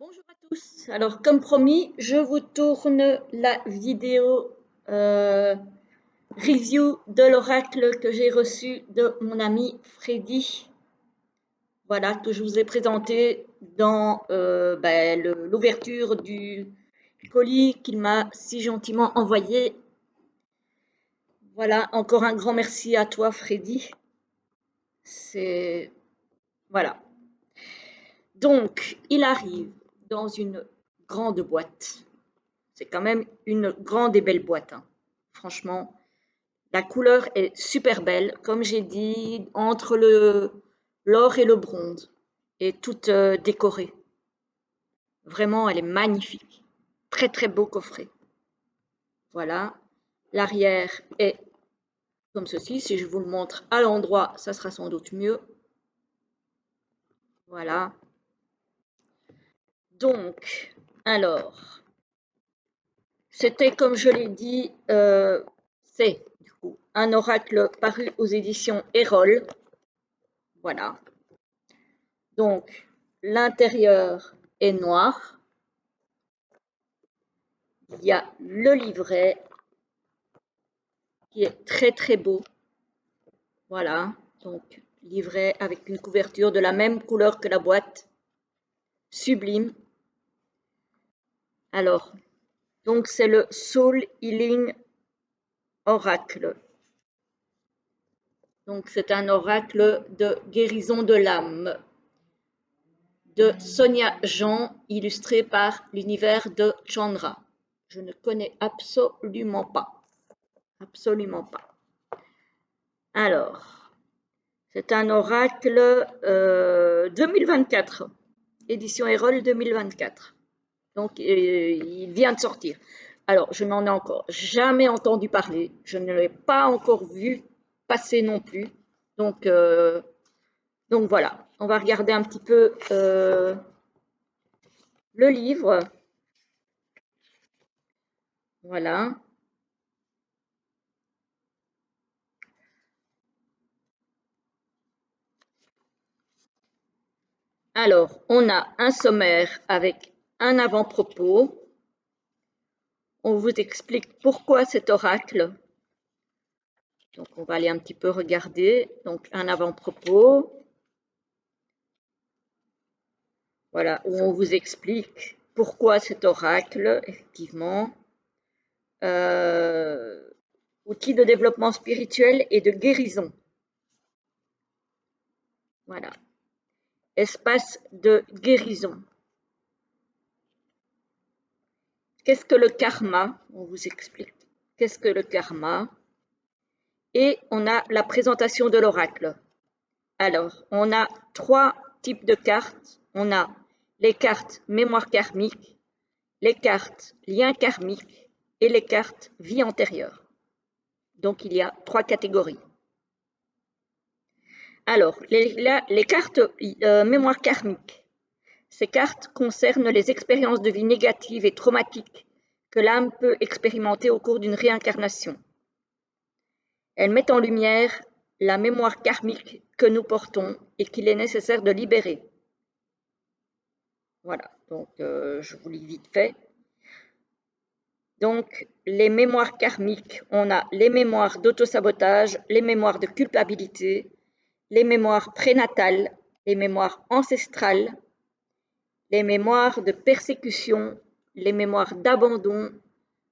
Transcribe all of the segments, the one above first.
Bonjour à tous. Alors, comme promis, je vous tourne la vidéo review de l'oracle que j'ai reçu de mon ami Freddy. Voilà, que je vous ai présenté dans l'ouverture du colis qu'il m'a si gentiment envoyé. Voilà, encore un grand merci à toi, Freddy. Voilà. Donc, il arrive dans une grande boîte. C'est quand même une grande et belle boîte, hein. Franchement, la couleur est super belle. Comme j'ai dit, entre l'or et le bronze. Et toute décorée. Vraiment, elle est magnifique. Très, très beau coffret. Voilà. L'arrière est comme ceci. Si je vous le montre à l'endroit, ça sera sans doute mieux. Voilà. Donc, alors, c'était comme je l'ai dit, c'est du coup un oracle paru aux éditions Erol. Voilà. Donc, l'intérieur est noir. Il y a le livret qui est très très beau. Voilà. Donc, livret avec une couverture de la même couleur que la boîte. Sublime. Alors, donc c'est le Soul Healing Oracle. Donc, c'est un oracle de guérison de l'âme de Sonia Jean, illustré par l'univers de Chandra. Je ne connais absolument pas. Absolument pas. Alors, c'est un oracle 2024, édition Erol 2024. Donc, il vient de sortir. Alors, je n'en ai encore jamais entendu parler. Je ne l'ai pas encore vu passer non plus. Donc voilà, on va regarder un petit peu le livre. Voilà. Alors, on a un sommaire avec un avant-propos. On vous explique pourquoi cet oracle. Donc, on va aller un petit peu regarder. Donc, un avant-propos. Voilà, où on vous explique pourquoi cet oracle, effectivement. Outil de développement spirituel et de guérison. Voilà. Espace de guérison. Qu'est-ce que le karma? On vous explique. Qu'est-ce que le karma? Et on a la présentation de l'oracle. Alors, on a 3 types de cartes. On a les cartes mémoire karmique, les cartes lien karmique et les cartes vie antérieure. Donc, il y a 3 catégories. Alors, les cartes mémoire karmique. Ces cartes concernent les expériences de vie négatives et traumatiques que l'âme peut expérimenter au cours d'une réincarnation. Elles mettent en lumière la mémoire karmique que nous portons et qu'il est nécessaire de libérer. Voilà, donc je vous lis vite fait. Donc, les mémoires karmiques, on a les mémoires d'autosabotage, les mémoires de culpabilité, les mémoires prénatales, les mémoires ancestrales, les mémoires de persécution, les mémoires d'abandon,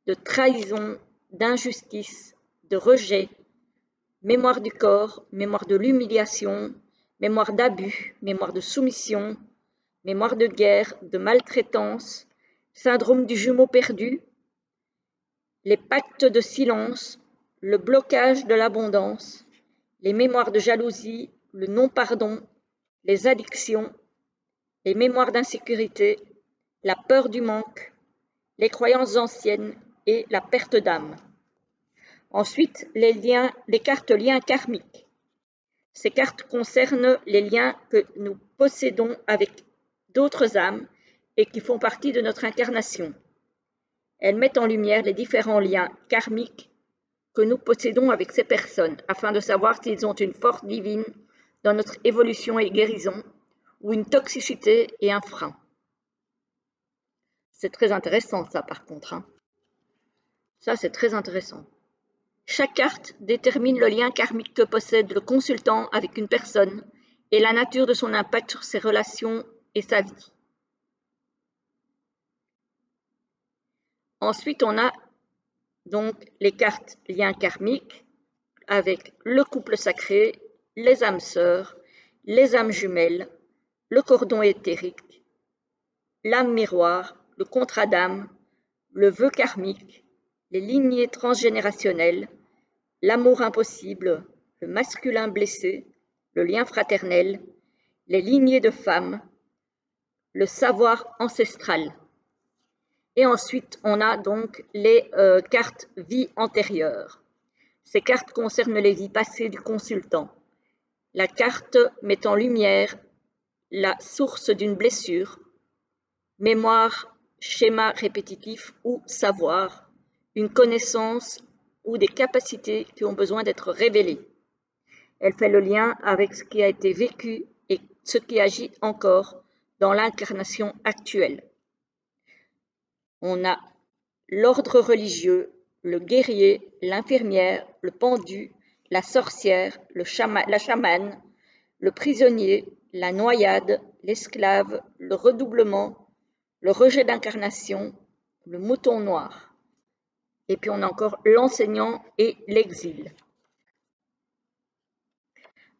de trahison, d'injustice, de rejet, mémoire du corps, mémoire de l'humiliation, mémoire d'abus, mémoire de soumission, mémoire de guerre, de maltraitance, syndrome du jumeau perdu, les pactes de silence, le blocage de l'abondance, les mémoires de jalousie, le non-pardon, les addictions, les mémoires d'insécurité, la peur du manque, les croyances anciennes et la perte d'âme. Ensuite, les cartes liens karmiques. Ces cartes concernent les liens que nous possédons avec d'autres âmes et qui font partie de notre incarnation. Elles mettent en lumière les différents liens karmiques que nous possédons avec ces personnes afin de savoir s'ils ont une force divine dans notre évolution et guérison ou une toxicité et un frein. C'est très intéressant ça par contre, hein. Ça c'est très intéressant. Chaque carte détermine le lien karmique que possède le consultant avec une personne et la nature de son impact sur ses relations et sa vie. Ensuite, on a donc les cartes liens karmiques avec le couple sacré, les âmes sœurs, les âmes jumelles, le cordon éthérique, l'âme miroir, le contrat d'âme, le vœu karmique, les lignées transgénérationnelles, l'amour impossible, le masculin blessé, le lien fraternel, les lignées de femmes, le savoir ancestral. Et ensuite, on a donc les cartes vie antérieure. Ces cartes concernent les vies passées du consultant. La carte met en lumière la source d'une blessure, mémoire, schéma répétitif ou savoir, une connaissance ou des capacités qui ont besoin d'être révélées. Elle fait le lien avec ce qui a été vécu et ce qui agit encore dans l'incarnation actuelle. On a l'ordre religieux, le guerrier, l'infirmière, le pendu, la sorcière, la chamane, le prisonnier, la noyade, l'esclave, le redoublement, le rejet d'incarnation, le mouton noir. Et puis on a encore l'enseignant et l'exil.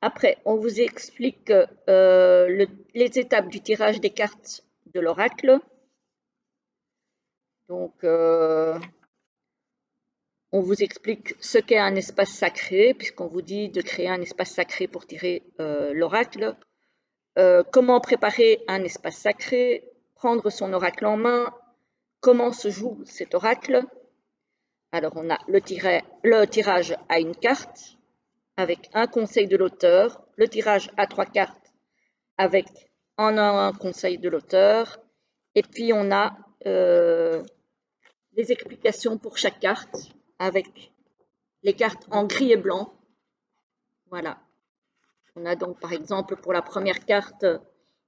Après, on vous explique les étapes du tirage des cartes de l'oracle. Donc, on vous explique ce qu'est un espace sacré, puisqu'on vous dit de créer un espace sacré pour tirer l'oracle. Comment préparer un espace sacré, prendre son oracle en main, comment se joue cet oracle. Alors, on a le tirage à une carte, avec un conseil de l'auteur, le tirage à 3 cartes, avec un conseil de l'auteur, et puis on a des explications pour chaque carte, avec les cartes en gris et blanc. Voilà. On a donc par exemple pour la première carte,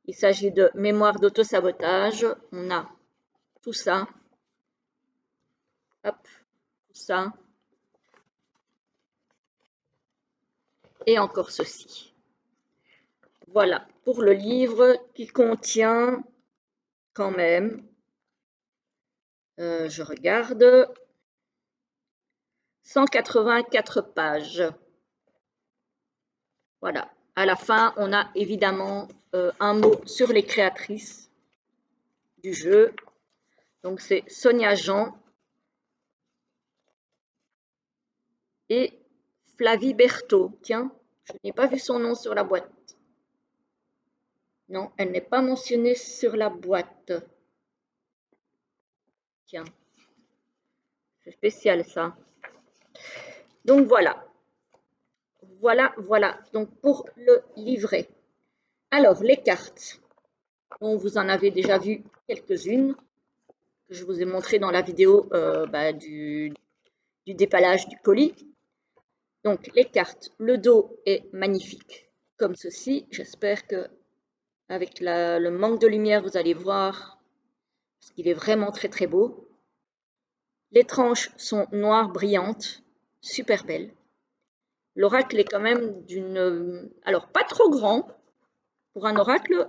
il s'agit de mémoire d'autosabotage. On a tout ça. Hop, tout ça. Et encore ceci. Voilà, pour le livre qui contient quand même, je regarde, 184 pages. Voilà. À la fin, on a évidemment un mot sur les créatrices du jeu. Donc, c'est Sonia Jean et Flavie Berthaud. Tiens, je n'ai pas vu son nom sur la boîte. Non, elle n'est pas mentionnée sur la boîte. Tiens, c'est spécial ça. Donc, voilà. Voilà. Donc, pour le livret. Alors, les cartes. Bon, vous en avez déjà vu quelques-unes que je vous ai montré dans la vidéo du dépallage du colis. Donc, les cartes, le dos est magnifique, comme ceci. J'espère que avec le manque de lumière, vous allez voir, parce qu'il est vraiment très très beau. Les tranches sont noires brillantes, super belles. L'oracle est quand même d'une... Alors, pas trop grand. Pour un oracle,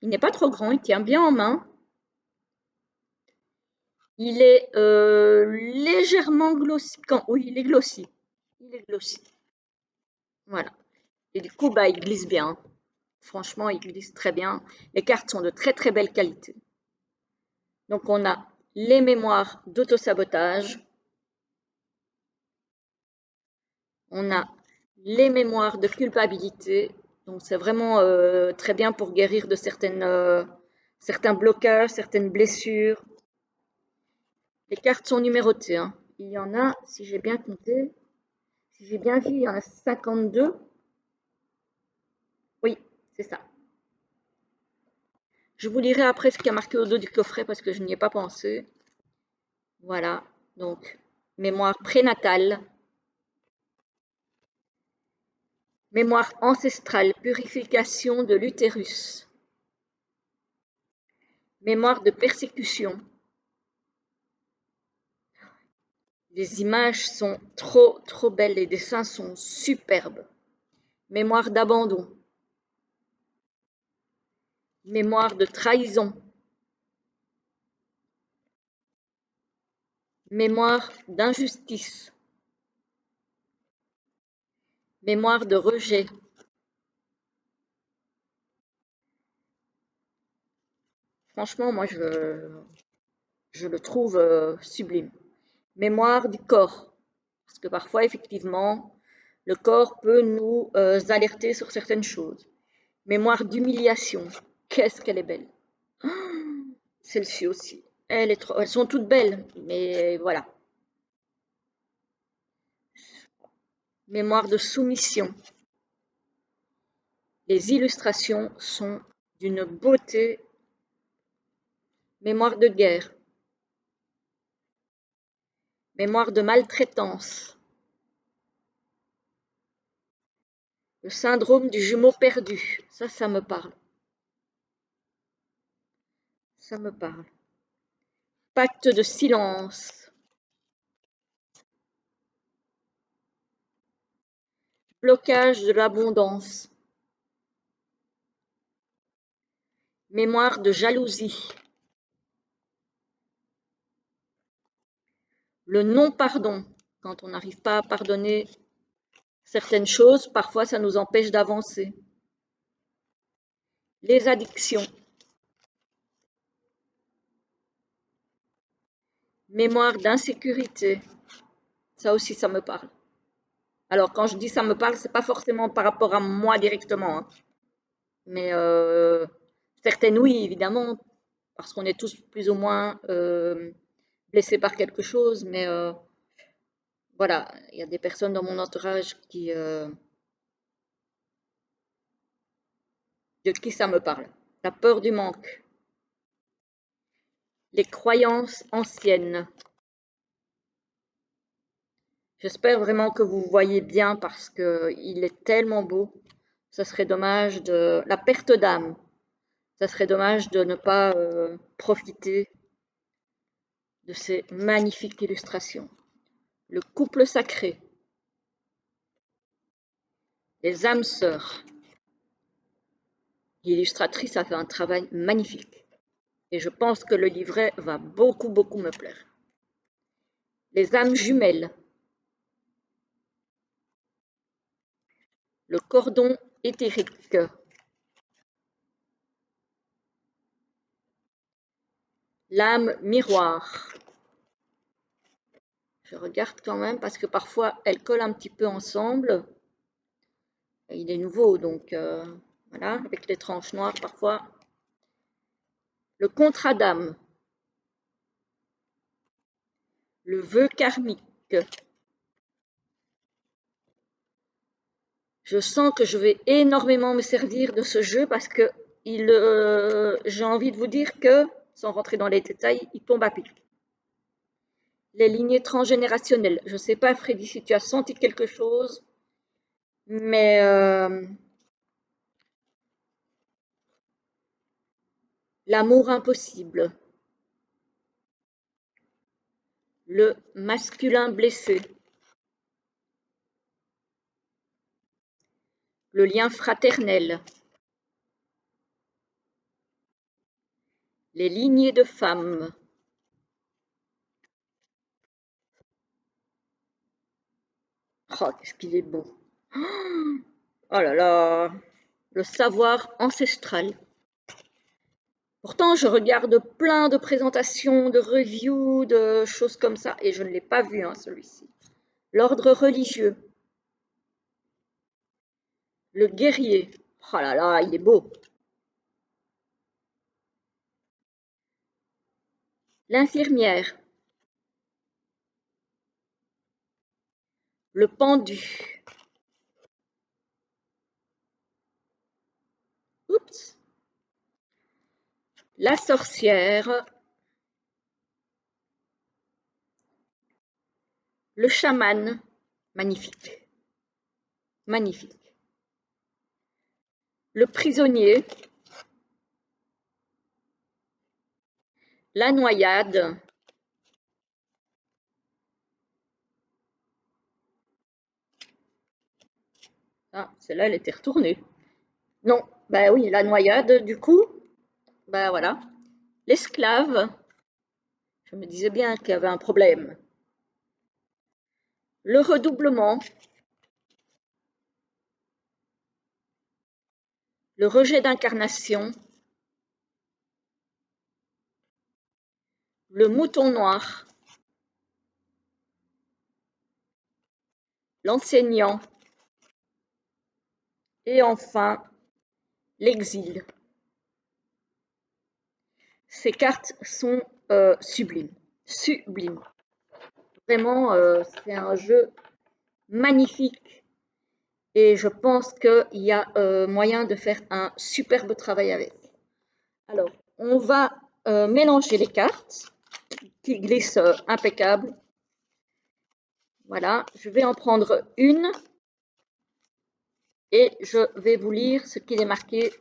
il n'est pas trop grand, il tient bien en main. Il est légèrement glossy. Oui, il est glossy. Voilà. Et du coup, il glisse bien. Franchement, il glisse très bien. Les cartes sont de très très belle qualité. Donc, on a les mémoires d'autosabotage. On a les mémoires de culpabilité. Donc, c'est vraiment très bien pour guérir de certains blocages, certaines blessures. Les cartes sont numérotées, hein. Il y en a, si j'ai bien compté, si j'ai bien vu, il y en a 52. Oui, c'est ça. Je vous lirai après ce qui a marqué au dos du coffret parce que je n'y ai pas pensé. Voilà, donc mémoire prénatale, mémoire ancestrale, purification de l'utérus, mémoire de persécution, Les images sont trop, trop belles, les dessins sont superbes. Mémoire d'abandon, mémoire de trahison, mémoire d'injustice, mémoire de rejet. Franchement, moi, je le trouve sublime. Mémoire du corps, parce que parfois, effectivement, le corps peut nous alerter sur certaines choses. Mémoire d'humiliation, qu'est-ce qu'elle est belle. Celle-ci aussi, elles sont toutes belles, mais voilà. Mémoire de soumission. Les illustrations sont d'une beauté. Mémoire de guerre. Mémoire de maltraitance. Le syndrome du jumeau perdu. Ça me parle. Ça me parle. Pacte de silence. Blocage de l'abondance. Mémoire de jalousie. Le non-pardon. Quand on n'arrive pas à pardonner certaines choses, parfois ça nous empêche d'avancer. Les addictions. Mémoire d'insécurité. Ça aussi, ça me parle. Alors, quand je dis ça me parle, c'est pas forcément par rapport à moi directement, hein. Mais certaines, oui, évidemment, parce qu'on est tous plus ou moins blessés par quelque chose. Mais voilà, il y a des personnes dans mon entourage de qui ça me parle. La peur du manque. Les croyances anciennes. J'espère vraiment que vous voyez bien parce qu'il est tellement beau. Ça serait dommage de la perte d'âme. Ça serait dommage de ne pas profiter de ces magnifiques illustrations. Le couple sacré, les âmes sœurs. L'illustratrice a fait un travail magnifique et je pense que le livret va beaucoup, beaucoup me plaire. Les âmes jumelles, le cordon éthérique, l'âme miroir. Je regarde quand même parce que parfois elles collent un petit peu ensemble. Et il est nouveau, donc voilà, avec les tranches noires parfois. Le contrat d'âme, le vœu karmique. Je sens que je vais énormément me servir de ce jeu parce que j'ai envie de vous dire que, sans rentrer dans les détails, il tombe à pic. Les lignées transgénérationnelles. Je ne sais pas, Freddy, si tu as senti quelque chose, mais l'amour impossible. Le masculin blessé. Le lien fraternel. Les lignées de femmes. Oh, qu'est-ce qu'il est beau. Oh là là, le savoir ancestral. Pourtant, je regarde plein de présentations, de reviews, de choses comme ça, et je ne l'ai pas vu, hein, celui-ci. L'ordre religieux. Le guerrier. Oh là là, il est beau. L'infirmière. Le pendu. Oups. La sorcière. Le chaman. Magnifique. Magnifique. Le prisonnier. La noyade. Ah, celle-là, elle était retournée. Non, bah oui, la noyade, du coup, bah voilà. L'esclave, je me disais bien qu'il y avait un problème. Le redoublement, le rejet d'incarnation, le mouton noir, l'enseignant et enfin l'exil. Ces cartes sont sublimes, sublimes. Vraiment, c'est un jeu magnifique et je pense qu'il y a moyen de faire un superbe travail avec. Alors, on va mélanger les cartes qui glissent impeccable. Voilà, je vais en prendre une et je vais vous lire ce qu'il est marqué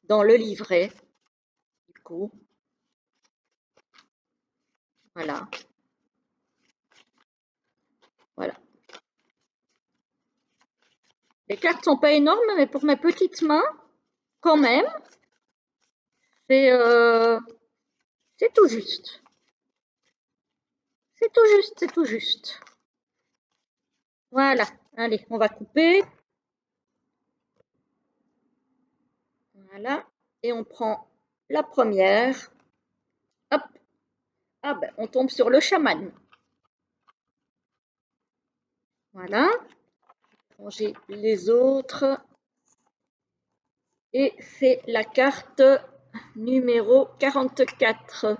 dans le livret. Du coup, voilà, voilà. Les cartes sont pas énormes, mais pour mes petites mains, quand même, c'est tout juste. C'est tout juste, c'est tout juste. Voilà, allez, on va couper. Voilà, et on prend la première. Hop, ah ben, on tombe sur le chaman. Voilà, ranger les autres. Et c'est la carte numéro 44.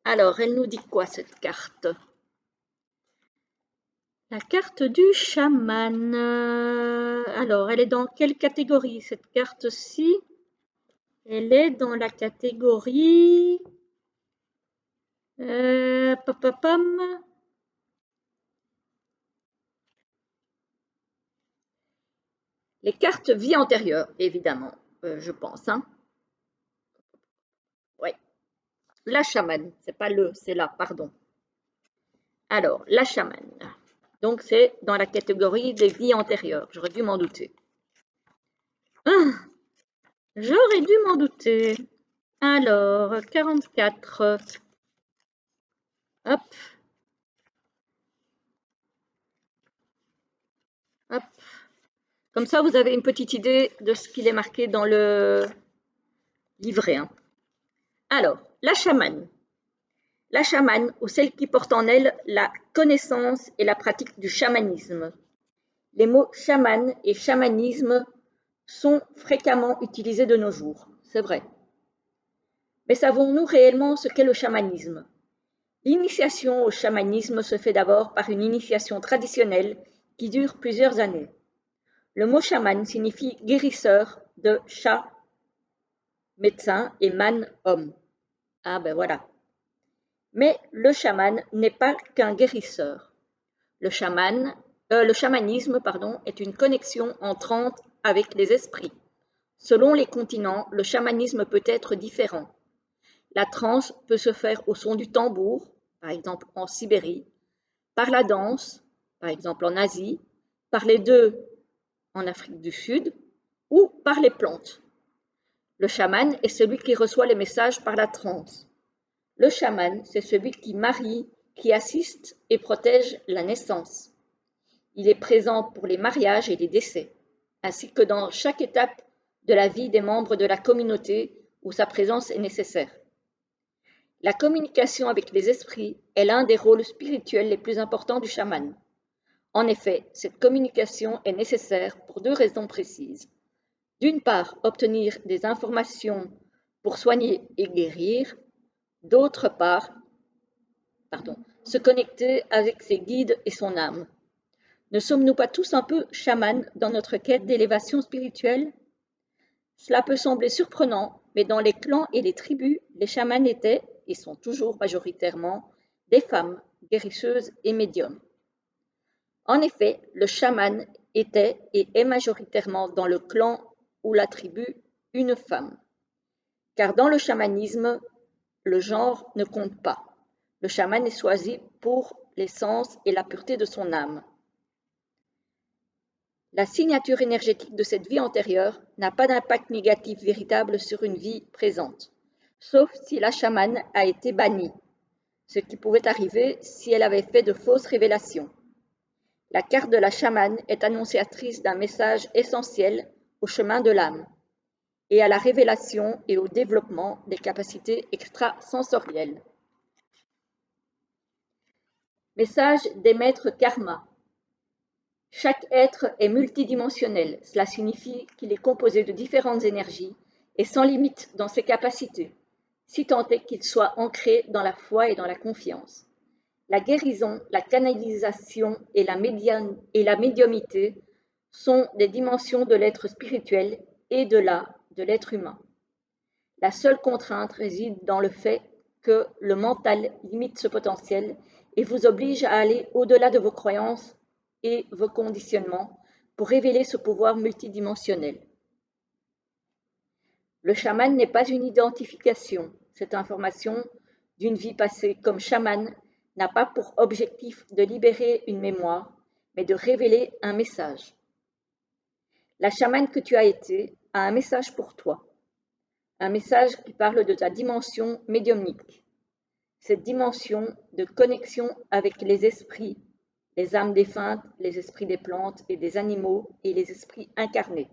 Alors, elle nous dit quoi cette carte? La carte du chaman. Alors, elle est dans quelle catégorie cette carte-ci? Elle est dans la catégorie... Papapam. Les cartes vie antérieure, évidemment, je pense. Hein. Ouais. La chamane, c'est pas le, c'est là, pardon. Alors, la chamane. Donc, c'est dans la catégorie des vies antérieures. J'aurais dû m'en douter. Ah, j'aurais dû m'en douter. Alors, 44. Hop. Hop. Comme ça, vous avez une petite idée de ce qu'il est marqué dans le livret. Hein. Alors, la chamane. La chamane, ou celle qui porte en elle la connaissance et la pratique du chamanisme. Les mots chaman et chamanisme sont fréquemment utilisés de nos jours, c'est vrai. Mais savons-nous réellement ce qu'est le chamanisme? L'initiation au chamanisme se fait d'abord par une initiation traditionnelle qui dure plusieurs années. Le mot chaman signifie guérisseur de chat, médecin, et man, homme. Ah ben voilà. Mais le chaman n'est pas qu'un guérisseur. Le chamanisme, est une connexion entrante avec les esprits. Selon les continents, le chamanisme peut être différent. La transe peut se faire au son du tambour, par exemple en Sibérie, par la danse, par exemple en Asie, par les deux en Afrique du Sud, ou par les plantes. Le chaman est celui qui reçoit les messages par la transe. Le chaman, c'est celui qui marie, qui assiste et protège la naissance. Il est présent pour les mariages et les décès, ainsi que dans chaque étape de la vie des membres de la communauté où sa présence est nécessaire. La communication avec les esprits est l'un des rôles spirituels les plus importants du chaman. En effet, cette communication est nécessaire pour deux raisons précises. D'une part, obtenir des informations pour soigner et guérir. D'autre part, se connecter avec ses guides et son âme. Ne sommes-nous pas tous un peu chamans dans notre quête d'élévation spirituelle? Cela peut sembler surprenant, mais dans les clans et les tribus, les chamans étaient, et sont toujours majoritairement, des femmes guérisseuses et médiums. En effet, le chaman était et est majoritairement dans le clan ou la tribu une femme. Car dans le chamanisme, le genre ne compte pas. Le chaman est choisi pour l'essence et la pureté de son âme. La signature énergétique de cette vie antérieure n'a pas d'impact négatif véritable sur une vie présente, sauf si la chamane a été bannie, ce qui pouvait arriver si elle avait fait de fausses révélations. La carte de la chamane est annonciatrice d'un message essentiel au chemin de l'âme et à la révélation et au développement des capacités extrasensorielles. Message des maîtres karma. Chaque être est multidimensionnel, cela signifie qu'il est composé de différentes énergies et sans limite dans ses capacités, si tant est qu'il soit ancré dans la foi et dans la confiance. La guérison, la canalisation et la médiumnité sont des dimensions de l'être spirituel et de l'être humain. La seule contrainte réside dans le fait que le mental limite ce potentiel et vous oblige à aller au-delà de vos croyances et vos conditionnements pour révéler ce pouvoir multidimensionnel. Le chaman n'est pas une identification. Cette information d'une vie passée comme chaman n'a pas pour objectif de libérer une mémoire, mais de révéler un message. La chamane que tu as été a un message pour toi, un message qui parle de ta dimension médiumnique, cette dimension de connexion avec les esprits, les âmes défuntes, les esprits des plantes et des animaux et les esprits incarnés.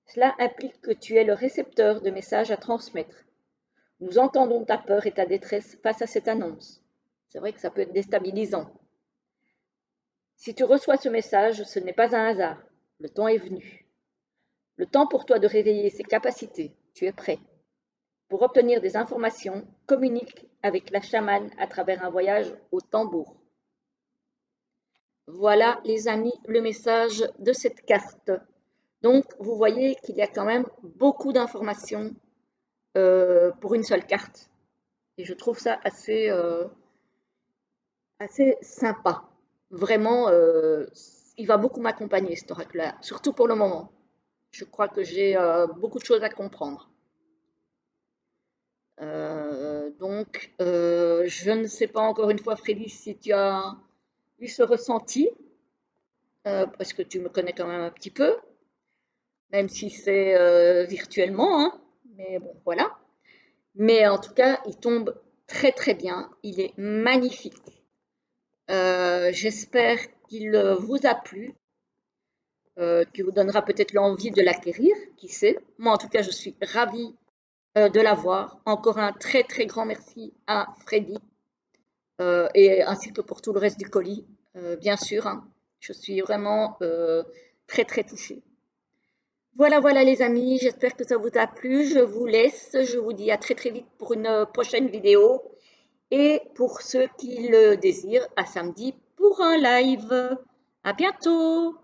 Cela implique que tu es le récepteur de messages à transmettre. Nous entendons ta peur et ta détresse face à cette annonce. C'est vrai que ça peut être déstabilisant. Si tu reçois ce message, ce n'est pas un hasard. Le temps est venu. Le temps pour toi de réveiller ses capacités. Tu es prêt. Pour obtenir des informations, communique avec la chamane à travers un voyage au tambour. Voilà les amis, le message de cette carte. Donc vous voyez qu'il y a quand même beaucoup d'informations pour une seule carte. Et je trouve ça assez sympa. Vraiment, il va beaucoup m'accompagner cet oracle-là, surtout pour le moment. Je crois que j'ai beaucoup de choses à comprendre. Donc, je ne sais pas encore une fois, Freddy, si tu as eu ce ressenti, parce que tu me connais quand même un petit peu, même si c'est virtuellement, hein, mais bon, voilà. Mais en tout cas, il tombe très très bien, il est magnifique. J'espère qu'il vous a plu, qui vous donnera peut-être l'envie de l'acquérir, qui sait. Moi, en tout cas, je suis ravie de l'avoir. Encore un très très grand merci à Freddy et ainsi que pour tout le reste du colis, bien sûr. Hein. Je suis vraiment très très touchée. Voilà, voilà les amis, j'espère que ça vous a plu. Je vous laisse, je vous dis à très très vite pour une prochaine vidéo. Et pour ceux qui le désirent, à samedi pour un live. À bientôt!